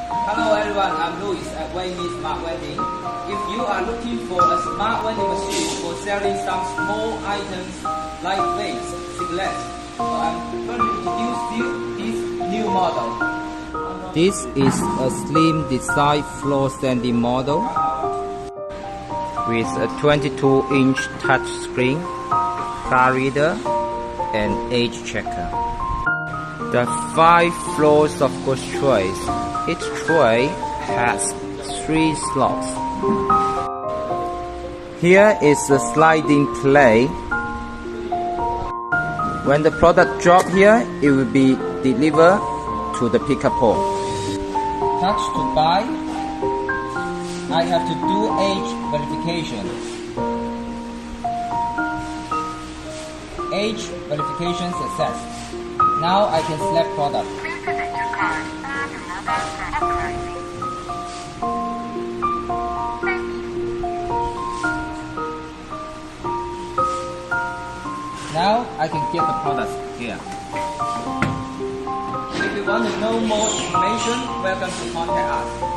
Hello everyone, I'm Louis at Smart Vending. If you are looking for a smart vending machine for selling some small items like vapes, cigarettes, I'm going to introduce you this new model. This is a slim design floor standing model with a 22-inch touchscreen, card reader, and age checker. There are 5 floors of goods trays. Each tray has 3 slots. Here is the sliding plate. When the product drops here, it will be delivered to the pickup point. Touch to buy. I have to do age verification. Age verification success. Now I can select product. Please connect your card to mobile phone authorizing. Thank you. Now I can get the products here. If you want to know more information, welcome to contact us.